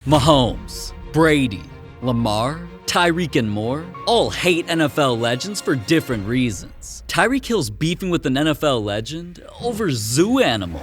Mahomes, Brady, Lamar, Tyreek and more all hate NFL legends for different reasons. Tyreek Hill's beefing with an NFL legend over zoo animals.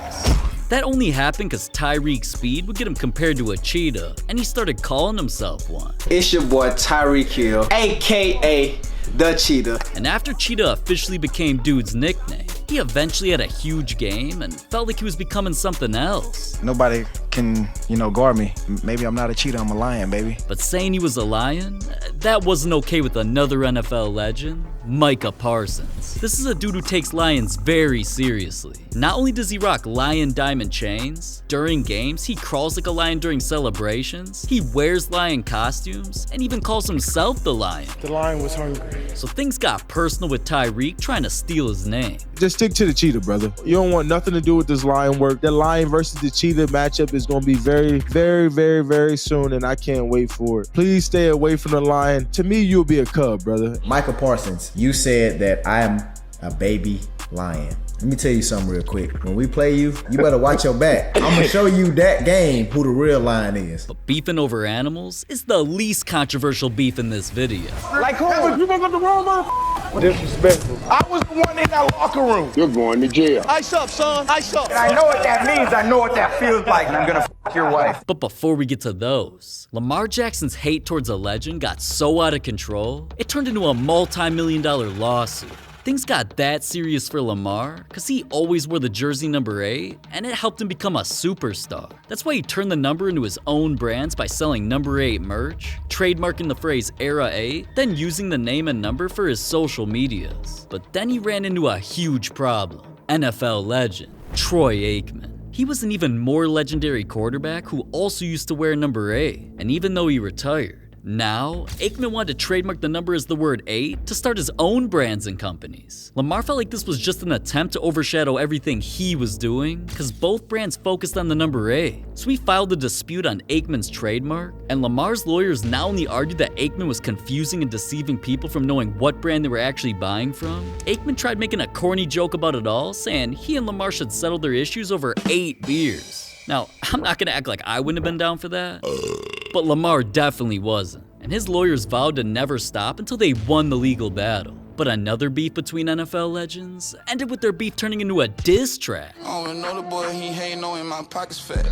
That only happened because Tyreek's speed would get him compared to a cheetah, and he started calling himself one. It's your boy Tyreek Hill, aka the Cheetah. And after Cheetah officially became dude's nickname, he eventually had a huge game and felt like he was becoming something else. Nobody can, guard me. Maybe I'm not a cheetah, I'm a lion, baby. But saying he was a lion, that wasn't okay with another NFL legend, Micah Parsons. This is a dude who takes lions very seriously. Not only does he rock lion diamond chains, during games he crawls like a lion during celebrations, he wears lion costumes, and even calls himself the lion. The lion was hungry. So things got personal with Tyreek trying to steal his name. Just stick to the cheetah, brother. You don't want nothing to do with this lion work. The lion versus the cheetah matchup is going to be very, very, very, very soon, and I can't wait for it. Please stay away from the lion. To me, you'll be a cub, brother. Micah Parsons, you said that I am a baby lion. Let me tell you something real quick. When we play you, you better watch your back. I'm gonna show you that game who the real lion is. But beefing over animals is the least controversial beef in this video. Like who? You woke up the wrong motherfucker? Disrespectful. I was the one in that locker room. You're going to jail. Ice up, son. Ice up. I know what that means. I know what that feels like, and I'm gonna f your wife. But before we get to those, Lamar Jackson's hate towards a legend got so out of control, it turned into a multi-million-dollar lawsuit. Things got that serious for Lamar because he always wore the jersey number 8, and it helped him become a superstar. That's why he turned the number into his own brands by selling number 8 merch, trademarking the phrase Era 8, then using the name and number for his social medias. But then he ran into a huge problem. NFL legend Troy Aikman. He was an even more legendary quarterback who also used to wear number 8, and even though he retired, now, Aikman wanted to trademark the number as the word 8 to start his own brands and companies. Lamar felt like this was just an attempt to overshadow everything he was doing because both brands focused on the number 8. So he filed a dispute on Aikman's trademark, and Lamar's lawyers not only argued that Aikman was confusing and deceiving people from knowing what brand they were actually buying from, Aikman tried making a corny joke about it all, saying he and Lamar should settle their issues over 8 beers. Now, I'm not gonna act like I wouldn't have been down for that, but Lamar definitely wasn't, and his lawyers vowed to never stop until they won the legal battle. But another beef between NFL legends ended with their beef turning into a diss track. Oh, another boy, he hating on my pockets fat.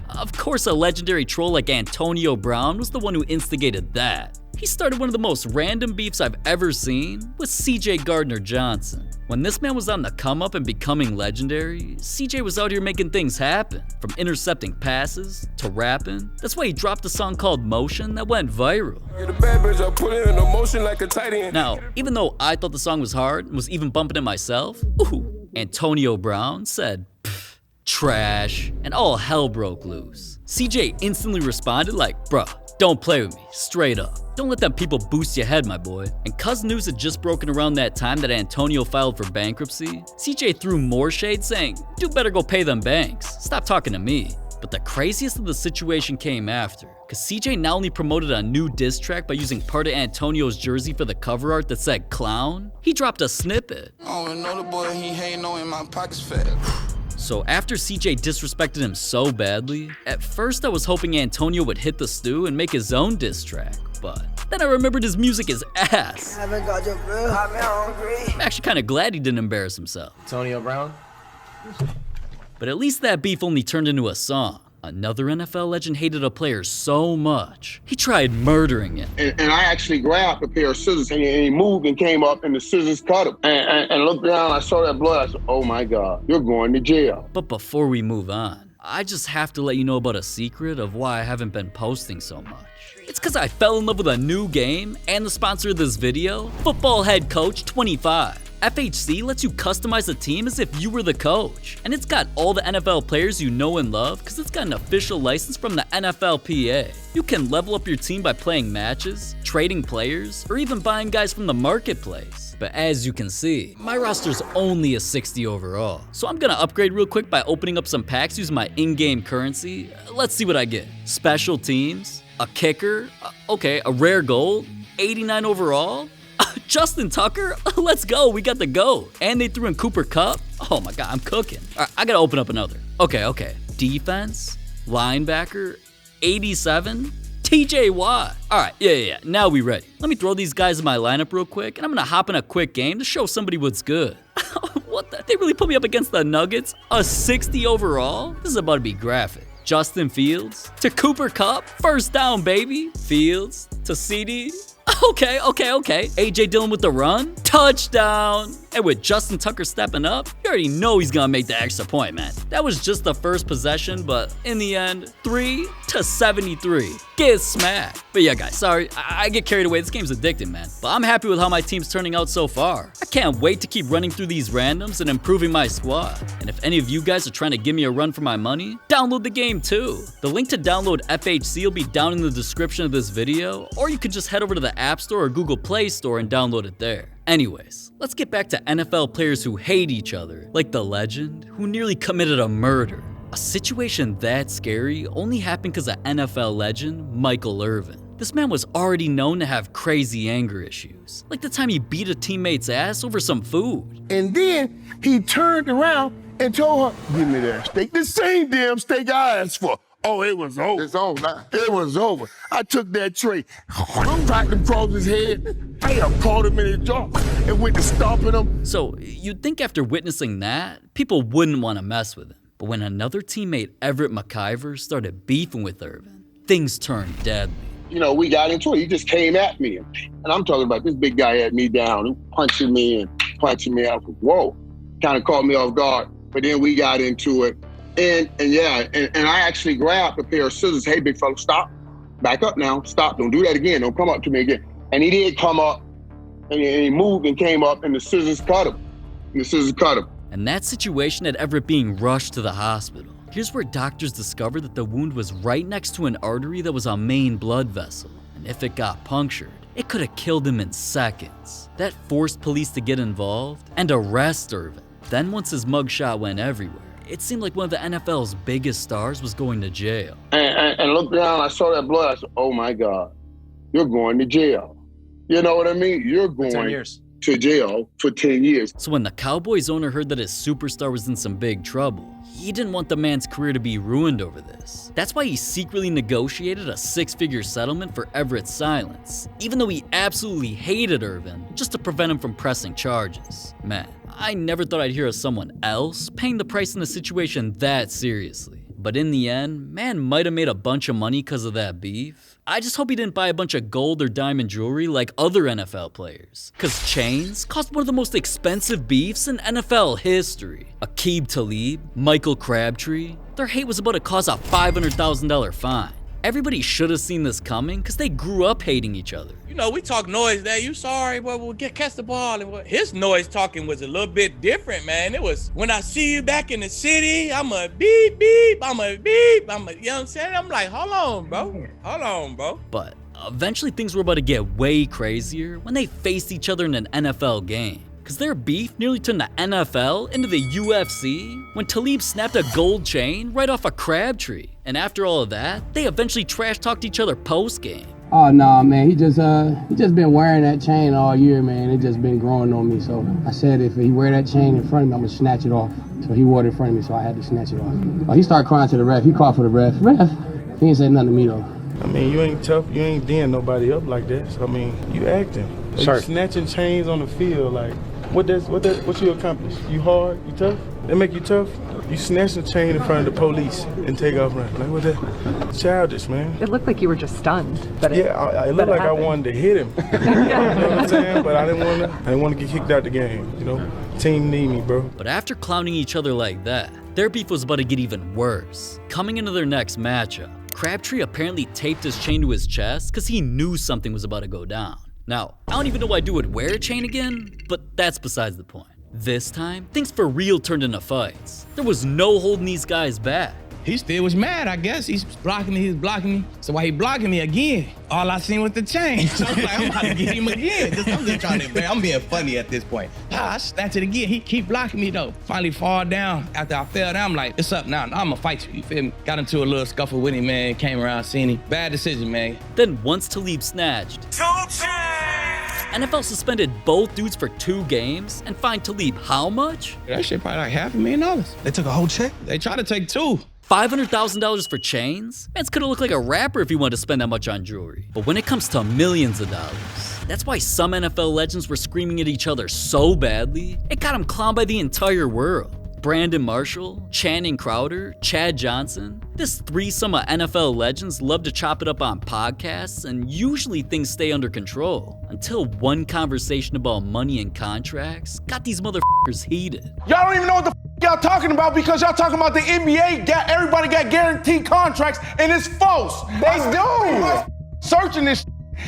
Of course, a legendary troll like Antonio Brown was the one who instigated that. He started one of the most random beefs I've ever seen with CJ Gardner-Johnson. When this man was on the come up and becoming legendary, CJ was out here making things happen, from intercepting passes to rapping. That's why he dropped a song called Motion that went viral. You're the bad bitch, I put it in motion like a tight end. Now, even though I thought the song was hard and was even bumping it myself, Antonio Brown said, trash, and all hell broke loose. CJ instantly responded like, bruh, don't play with me, straight up. Don't let them people boost your head, my boy. And cuz news had just broken around that time that Antonio filed for bankruptcy, CJ threw more shade saying, dude better go pay them banks, stop talking to me. But the craziest of the situation came after, cause CJ not only promoted a new diss track by using part of Antonio's jersey for the cover art that said clown, he dropped a snippet. Oh, another boy, he hating on my pockets fat. So after CJ disrespected him so badly, at first I was hoping Antonio would hit the stew and make his own diss track, but then I remembered his music is ass. I haven't got your girl. I'm hungry. I'm actually kind of glad he didn't embarrass himself. Antonio Brown? But at least that beef only turned into a song. Another NFL legend hated a player so much, he tried murdering him. And I actually grabbed a pair of scissors and he moved and came up and the scissors cut him. And looked down, I saw that blood. I said, oh my God, you're going to jail. But before we move on, I just have to let you know about a secret of why I haven't been posting so much. It's because I fell in love with a new game and the sponsor of this video, Football Head Coach 25. FHC lets you customize a team as if you were the coach, and it's got all the NFL players you know and love because it's got an official license from the NFLPA. You can level up your team by playing matches, trading players, or even buying guys from the marketplace. But as you can see, my roster's only a 60 overall, so I'm gonna upgrade real quick by opening up some packs using my in-game currency. Let's see what I get. Special teams, a kicker, a rare gold, 89 overall, Justin Tucker, let's go, we got the GOAT. And they threw in Cooper Kupp. Oh my God, I'm cooking. All right, I gotta open up another. Okay. Defense, linebacker, 87? TJ Watt. Alright, yeah, now we ready. Let me throw these guys in my lineup real quick, and I'm gonna hop in a quick game to show somebody what's good. What the? They really put me up against the Nuggets? A 60 overall? This is about to be graphic. Justin Fields to Cooper Kupp, first down, baby. Fields to CD. Okay. AJ Dillon with the run, touchdown. And with Justin Tucker stepping up, you already know he's gonna make the extra point, man. That was just the first possession, but in the end, 3-73. Get smacked. But yeah, guys, sorry, I get carried away. This game's addicting, man. But I'm happy with how my team's turning out so far. I can't wait to keep running through these randoms and improving my squad. And if any of you guys are trying to give me a run for my money, download the game too. The link to download FHC will be down in the description of this video, or you could just head over to the App Store or Google Play Store and download it there. Anyways, let's get back to NFL players who hate each other, like the legend who nearly committed a murder. A situation that scary only happened because of NFL legend Michael Irvin. This man was already known to have crazy anger issues, like the time he beat a teammate's ass over some food. And then he turned around and told her, "Give me that steak, the same damn steak I asked for." Oh, it was over. It's on now. It was over. I took that tray, cracked him across his head, bam, caught him in his jaw, and went to stomping him. So you'd think after witnessing that, people wouldn't want to mess with him. But when another teammate, Everett McIver, started beefing with Irvin, things turned deadly. You know, we got into it. He just came at me. And I'm talking about this big guy had me down, and punching me. I was, whoa, kind of caught me off guard. But then we got into it. And I actually grabbed a pair of scissors. Hey, big fella, stop. Back up now. Stop. Don't do that again. Don't come up to me again. And he did come up, and he moved and came up, and the scissors cut him. And that situation had Everett being rushed to the hospital. Here's where doctors discovered that the wound was right next to an artery that was a main blood vessel. And if it got punctured, it could have killed him in seconds. That forced police to get involved and arrest Irvin. Then once his mugshot went everywhere, it seemed like one of the NFL's biggest stars was going to jail. And looked down, I saw that blood, I said, oh my God, you're going to jail. You know what I mean? You're going 10 years. to jail for 10 years. So when the Cowboys owner heard that his superstar was in some big trouble, he didn't want the man's career to be ruined over this. That's why he secretly negotiated a 6-figure settlement for Everett's silence, even though he absolutely hated Irvin, just to prevent him from pressing charges. Man, I never thought I'd hear of someone else paying the price in a situation that seriously. But in the end, man might have made a bunch of money because of that beef. I just hope he didn't buy a bunch of gold or diamond jewelry like other NFL players. Cause chains cost one of the most expensive beefs in NFL history. Aqib Talib, Michael Crabtree, their hate was about to cause a $500,000 fine. Everybody should have seen this coming because they grew up hating each other. You know, we talk noise there. You sorry, but we'll catch the ball. And his noise talking was a little bit different, man. It was, when I see you back in the city, I'm a beep, beep, I'm a beep, you know what I'm saying? I'm like, hold on, bro. But eventually things were about to get way crazier when they faced each other in an NFL game. Because their beef nearly turned the NFL into the UFC when Talib snapped a gold chain right off a Crabtree. And after all of that, they eventually trash-talked each other post-game. Oh, no, man, he just been wearing that chain all year, man. It just been growing on me. So I said if he wear that chain in front of me, I'm gonna snatch it off. So he wore it in front of me, so I had to snatch it off. Oh, he started crying to the ref. He called for the ref. He ain't say nothing to me, though. I mean, you ain't tough. You ain't ding nobody up like that. So, I mean, you acting. You snatching chains on the field, like, what you accomplish? You hard? You tough? They make you tough? You snatch the chain in front of the police and take off running. Like, what that? Childish, man. It looked like you were just stunned. But it looked like I wanted to hit him. You know what I'm saying? But I didn't want to get kicked out the game. You know, team need me, bro. But after clowning each other like that, their beef was about to get even worse. Coming into their next matchup, Crabtree apparently taped his chain to his chest because he knew something was about to go down. Now, I don't even know why dude would wear a chain again, but that's besides the point. This time, things for real turned into fights. There was no holding these guys back. He still was mad, I guess. He's blocking me. So why he blocking me again? All I seen was the chain. So I'm like, I'm about to get him again. I'm just trying to, I'm being funny at this point. I snatch it again. He keep blocking me though. Finally fall down. After I fell down, I'm like, it's up now. I'm gonna fight you feel me? Got into a little scuffle with him, man. Came around, seen him. Bad decision, man. Then once Talib snatched, NFL suspended both dudes for 2 games and fined Talib how much? That shit probably like $500,000. They took a whole check? They tried to take 2. $500,000 for chains? Man's could have looked like a rapper if he wanted to spend that much on jewelry. But when it comes to millions of dollars, that's why some NFL legends were screaming at each other so badly, it got them clowned by the entire world. Brandon Marshall, Channing Crowder, Chad Johnson. This threesome of NFL legends love to chop it up on podcasts, and usually things stay under control. Until one conversation about money and contracts got these motherfuckers heated. Y'all don't even know what the y'all talking about because y'all talking about the NBA. Everybody got guaranteed contracts, and it's false. They do. Searching this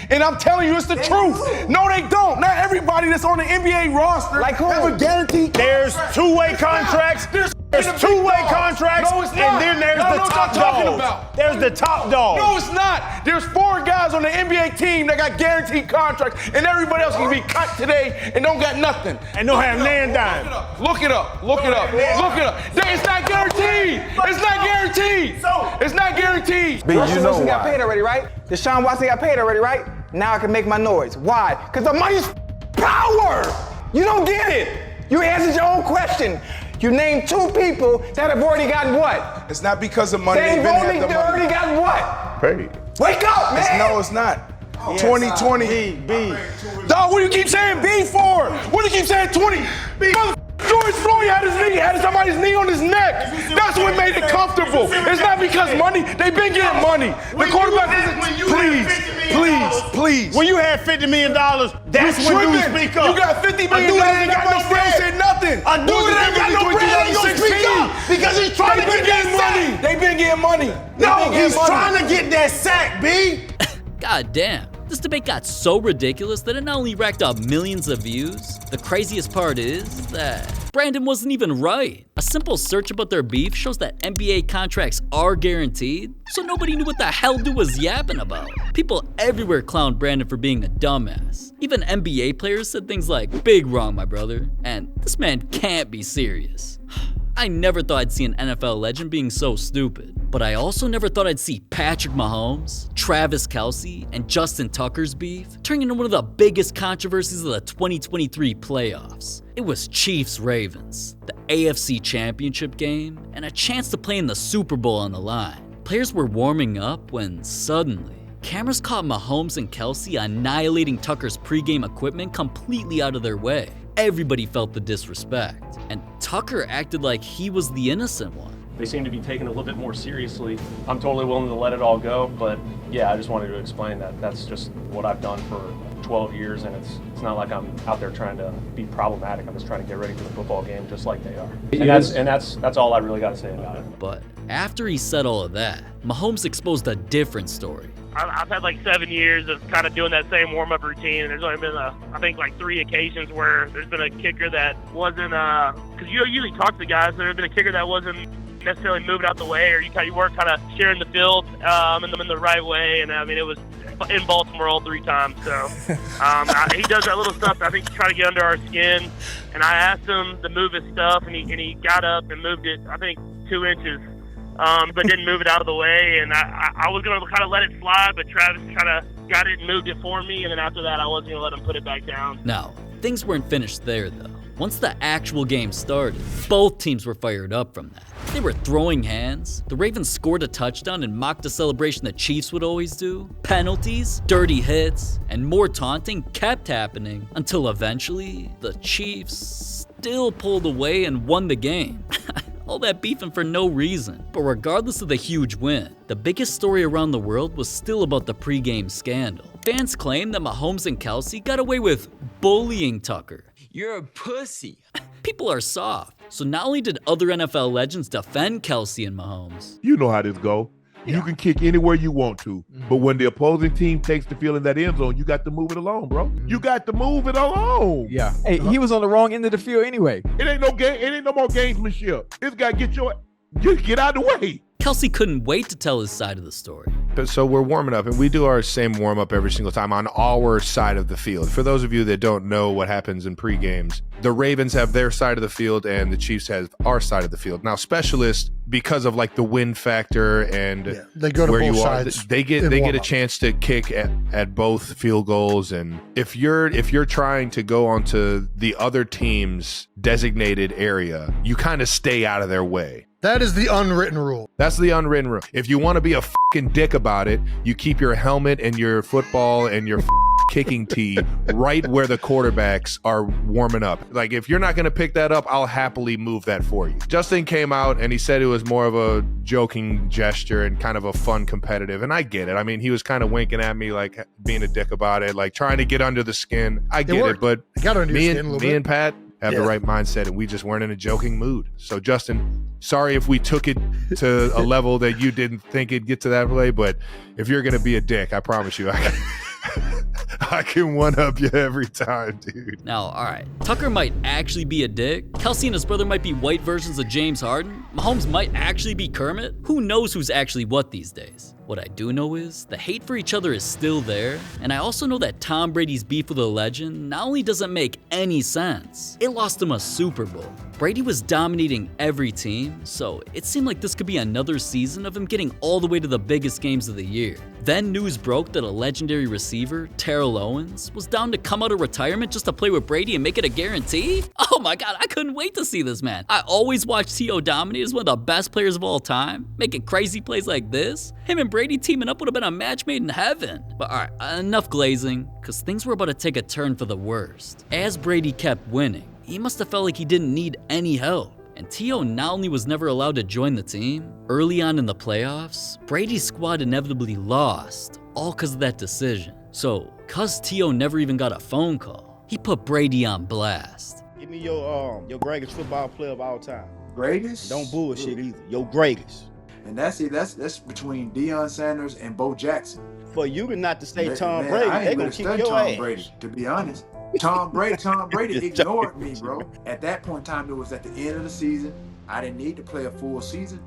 and I'm telling you, it's the truth. No, they don't. Not everybody that's on the NBA roster have a guaranteed. There's two-way contracts. There's two-way contracts. No, it's not. And then there's the top dog. There's the top dog. No, it's not. There's 4 guys on the NBA team that got guaranteed contracts, and everybody else can be cut today and don't got nothing. And don't have land dime. Look it up. Look it up. Look it up. It's not guaranteed. It's not guaranteed. It's not guaranteed. Russell Wilson got paid already, right? Deshaun Watson got paid already, right? Now I can make my noise. Why? Because the money's power. You don't get it. You answered your own question. You named 2 people that have already gotten what? It's not because of money. They've already gotten what? Paid. Wake up, man. No, it's not. 2020. B. Dog, what do you keep saying B for? What do you keep saying 20? B. George Floyd had somebody's knee on his neck. That's what made it comfortable. It's not because money. They've been getting money. The quarterback isn't. Please. When you had $50 million, that's when you speak up. You got $50 million. Ain't got no bread. Said nothing. A dude ain't got no bread. Ain't gonna speak up because he's trying to get that sack. They've been getting money. No, he's trying to get that sack, B. God damn. This debate got so ridiculous that it not only racked up millions of views, the craziest part is that Brandon wasn't even right. A simple search about their beef shows that NBA contracts are guaranteed, so nobody knew what the hell dude was yapping about. People everywhere clowned Brandon for being a dumbass. Even NBA players said things like, "Big wrong, my brother," and "This man can't be serious." I never thought I'd see an NFL legend being so stupid, but I also never thought I'd see Patrick Mahomes, Travis Kelce, and Justin Tucker's beef turning into one of the biggest controversies of the 2023 playoffs. It was Chiefs-Ravens, the AFC Championship game, and a chance to play in the Super Bowl on the line. Players were warming up when suddenly, cameras caught Mahomes and Kelce annihilating Tucker's pregame equipment completely out of their way. Everybody felt the disrespect, and Tucker acted like he was the innocent one. They seem to be taking it a little bit more seriously. I'm totally willing to let it all go, but yeah, I just wanted to explain that that's just what I've done for 12 years, and it's not like I'm out there trying to be problematic. I'm just trying to get ready for the football game just like they are. And that's all I really got to say about it. But after he said all of that, Mahomes exposed a different story. I've had like 7 years of kind of doing that same warm-up routine, and there's only been, I think, like 3 occasions where there's been a kicker that wasn't, because you usually talk to guys, there's been a kicker that wasn't necessarily moving out the way, or you weren't kind of sharing the field in the right way, and I mean, it was in Baltimore all 3 times, so he does that little stuff, I think, to try to get under our skin, and I asked him to move his stuff, and he got up and moved it, I think, 2 inches. But didn't move it out of the way, and I was going to kind of let it slide, but Travis kind of got it and moved it for me, and then after that, I wasn't going to let him put it back down. Now, things weren't finished there, though. Once the actual game started, both teams were fired up from that. They were throwing hands, the Ravens scored a touchdown and mocked a celebration the Chiefs would always do, penalties, dirty hits, and more taunting kept happening until eventually, the Chiefs still pulled away and won the game. All that beefing for no reason. But regardless of the huge win, the biggest story around the world was still about the pregame scandal. Fans claim that Mahomes and Kelce got away with bullying Tucker. You're a pussy. People are soft. So not only did other NFL legends defend Kelce and Mahomes. You know how this go. Yeah. You can kick anywhere you want to, but when the opposing team takes the field in that end zone, you got to move it along, bro. You got to move it along. Yeah. Hey, he was on the wrong end of the field anyway. It ain't no game. It ain't no more gamesmanship. This guy get out of the way. Kelce couldn't wait to tell his side of the story. So we're warming up, and we do our same warm-up every single time on our side of the field. For those of you that don't know what happens in pre-games, the Ravens have their side of the field, and the Chiefs have our side of the field. Now, specialists, because of like the win factor and they go to where both you are, sides they get a chance to kick at both field goals. And if you're trying to go onto the other team's designated area, you kind of stay out of their way. That is the unwritten rule. That's the unwritten rule. If you want to be a fucking dick about it, you keep your helmet and your football and your kicking tee right where the quarterbacks are warming up. Like, if you're not going to pick that up, I'll happily move that for you. Justin came out and he said it was more of a joking gesture and kind of a fun competitive. And I get it. I mean, he was kind of winking at me, like being a dick about it, like trying to get under the skin. I get it, but me and Pat have the right mindset, and we just weren't in a joking mood. So, Justin, sorry if we took it to a level that you didn't think it'd get to that way, but if you're going to be a dick, I promise you, I can one-up you every time, dude. Now, all right, Tucker might actually be a dick. Kelsey and his brother might be white versions of James Harden. Mahomes might actually be Kermit. Who knows who's actually what these days? What I do know is the hate for each other is still there, and I also know that Tom Brady's beef with a legend not only doesn't make any sense, it lost him a Super Bowl. Brady was dominating every team, so it seemed like this could be another season of him getting all the way to the biggest games of the year. Then news broke that a legendary receiver, Terrell Owens, was down to come out of retirement just to play with Brady and make it a guarantee? Oh my god, I couldn't wait to see this man. I always watched T.O. dominate as one of the best players of all time, making crazy plays like this. Him and Brady teaming up would have been a match made in heaven. But alright, enough glazing, because things were about to take a turn for the worst. As Brady kept winning, he must have felt like he didn't need any help. And T.O. not only was never allowed to join the team, early on in the playoffs, Brady's squad inevitably lost, all because of that decision. So, cause T.O. never even got a phone call, he put Brady on blast. Give me your greatest football player of all time. Greatest? Don't bullshit either. Your greatest. And that's between Deion Sanders and Bo Jackson. For you not to say Tom Man, Brady, I ain't they gonna really kick studied your Tom ass. Brady, to be honest. Tom Brady ignored me, bro. At that point in time, it was at the end of the season. I didn't need to play a full season.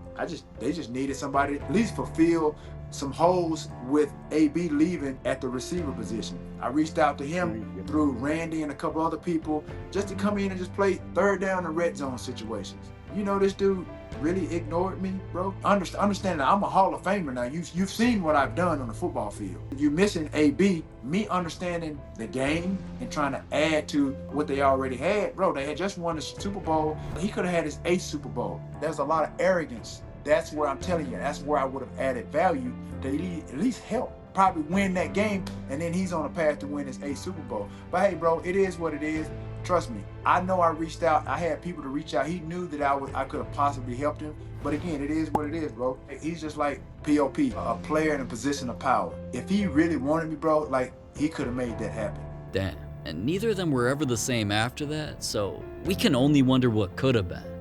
They just needed somebody to at least fulfill some holes with AB leaving at the receiver position. I reached out to him through Randy and a couple other people just to come in and just play third down and red zone situations. You know, this dude really ignored me, bro. Understand that I'm a Hall of Famer now. You've seen what I've done on the football field. If you're missing AB, me understanding the game and trying to add to what they already had, bro, they had just won the Super Bowl. He could have had his 8th Super Bowl. There's a lot of arrogance. That's where I'm telling you, that's where I would have added value to at least help. Probably win that game, and then he's on a path to win his 8th Super Bowl. But hey, bro, it is what it is. Trust me, I know I reached out. I had people to reach out. He knew that I could have possibly helped him. But again, it is what it is, bro. He's just like POP, a player in a position of power. If he really wanted me, bro, like, he could have made that happen. Damn, and neither of them were ever the same after that, so we can only wonder what could have been.